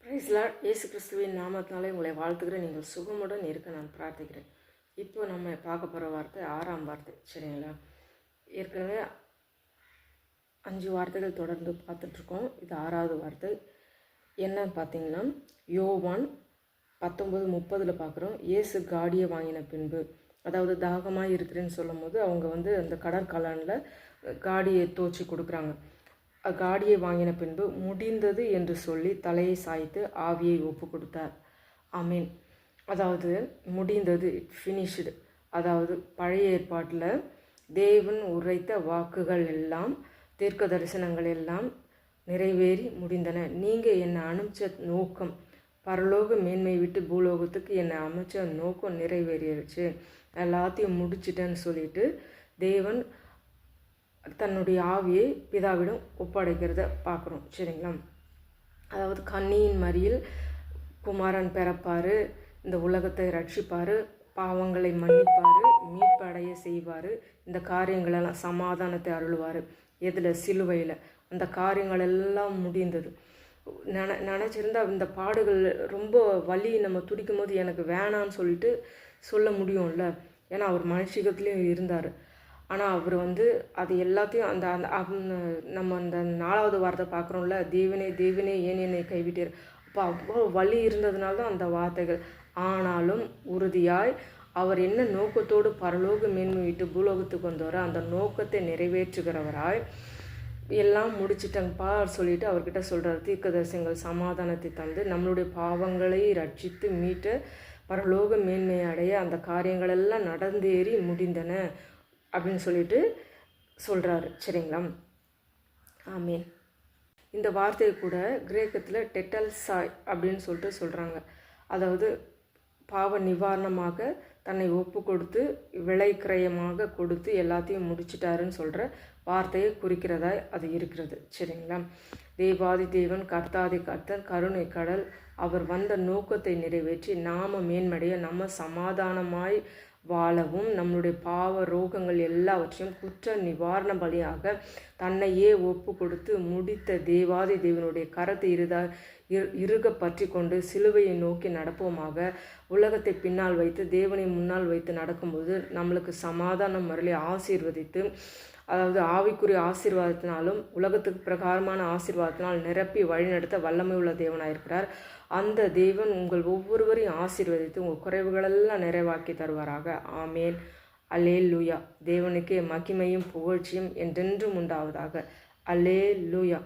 Price Lord. இயேசு கிறிஸ்துவின் நாமத்தினாலே உங்களை வாழ்த்துக்கிறேன். நீங்கள் சுகமுடன் இருக்க நான் பிரார்த்திக்கிறேன். இப்போ நம்ம பார்க்க போகிற வார்த்தை 6ஆம் வார்த்தை. சரிங்களா? ஏற்கனவே 5 வார்த்தைகள் தொடர்ந்து பார்த்துட்ருக்கோம். இது 6ஆவது வார்த்தை. என்னன்னு பார்த்தீங்கன்னா, யோவான் 19:30 பார்க்குறோம். இயேசு காடியை வாங்கின பின்பு, அதாவது தாகமாக இருக்கிறேன்னு சொல்லும் போது அவங்க அந்த கடற்காலனில் காடியை தோச்சி கொடுக்குறாங்க. காடியை வாங்கின பின்பு முடிந்தது என்று சொல்லி தலையை சாய்த்து ஆவியை ஒப்பு கொடுத்தார். ஆமீன். அதாவது முடிந்தது, ஃபினிஷ்டு. அதாவது பழைய ஏற்பாட்டில் தேவன் உரைத்த வாக்குகள் எல்லாம், தீர்க்க தரிசனங்கள் எல்லாம் நிறைவேறி முடிந்தன. நீங்கள் என்னை அனுப்பிச்ச நோக்கம், பரலோக மேன்மை விட்டு பூலோகத்துக்கு என்னை அமைச்ச நோக்கம் நிறைவேறிடுச்சு, எல்லாத்தையும் முடிச்சிட்டேன்னு சொல்லிட்டு தேவன் தன்னுடைய ஆவியை பிதாவிடம் ஒப்படைக்கிறத பார்க்குறோம். சரிங்களா? அதாவது கன்னியின் மறியில் குமாரன் பிறப்பார், இந்த உலகத்தை ரட்சிப்பார், பாவங்களை மன்னிப்பார், மீட்படைய செய்வார், இந்த காரியங்களெல்லாம் சமாதானத்தை அருள்வார். எதில்? சிலுவையில். அந்த காரியங்கள் எல்லாம் முடிந்தது. நினச்சிருந்தா இந்த பாடுகள் ரொம்ப வலி நம்ம துடிக்கும் போது எனக்கு வேணான்னு சொல்லிட்டு சொல்ல முடியும்ல. ஏன்னா அவர் மனுஷத்துலேயும் இருந்தார். ஆனால் அவர் அது எல்லாத்தையும் நம்ம அந்த 4ஆவது வார்த்தை பார்க்குறோம்ல, தேவனே தேவனே ஏன் என்னை கைவிட்டீர். அப்போ அவ்வளோ வலி இருந்ததுனால தான் அந்த வார்த்தைகள். ஆனாலும் உறுதியாய் அவர் என்ன நோக்கத்தோடு பரலோக மேன்மை விட்டு பூலோகத்துக்கு வந்தவரோ அந்த நோக்கத்தை நிறைவேற்றுகிறவராய் எல்லாம் முடிச்சிட்டங்கப்பா சொல்லிட்டு அவர்கிட்ட சொல்கிறார். தீர்க்கதரிசனங்கள் சமாதானத்தை தந்து நம்மளுடைய பாவங்களை ரட்சித்து மீட்ட பரலோக மேன்மை அடைய அந்த காரியங்களெல்லாம் நடந்தேறி முடிந்தன அப்படின்னு சொல்லிட்டு சொல்கிறாரு. சரிங்களா? ஆமீன். இந்த வார்த்தையை கூட கிரேக்கத்தில் டெட்டல்சாய் அப்படின்னு சொல்லிட்டு சொல்கிறாங்க. அதாவது பாவ நிவாரணமாக தன்னை ஒப்பு கொடுத்து விலை கிரயமாக கொடுத்து எல்லாத்தையும் முடிச்சிட்டாருன்னு சொல்கிற வார்த்தையை குறிக்கிறதாய் அது இருக்கிறது. சரிங்களா? தேவாதி தேவன் கர்த்தாதி கர்த்தர் கருணை கடல் அவர் வந்த நோக்கத்தை நிறைவேற்றி நாம மேன்மடைய நம்ம சமாதானமாய் வாழவும் நம்மளுடைய பாவ ரோகங்கள் எல்லாவற்றையும் குற்ற நிவாரண பலியாக தன்னையே ஒப்பு கொடுத்து முடித்த தேவாதி தேவனுடைய கரத்தை இறுக பற்றி கொண்டு சிலுவையை நோக்கி நடப்போமாக. உலகத்தை பின்னால் வைத்து தேவனை முன்னால் வைத்து நடக்கும்போது நம்மளுக்கு சமாதானம் மரளி ஆசீர்வதித்து, அதாவது ஆவிக்குரிய ஆசீர்வாதத்தினாலும் உலகத்துக்கு பிரகாரமான ஆசீர்வாதத்தினால் நிரப்பி வழிநடத்த வல்லமை உள்ள தேவனாயிருக்கிறார். அந்த தேவன் உங்கள் ஒவ்வொருவரையும் ஆசீர்வதித்து உங்கள் குறைவுகளெல்லாம் நிறைவாக்கி தருவாராக. ஆமேன். அல்லேலூயா. தேவனுக்கே மகிமையும் புகழ்ச்சியும் என்றென்றும் உண்டாவதாக. அல்லேலூயா.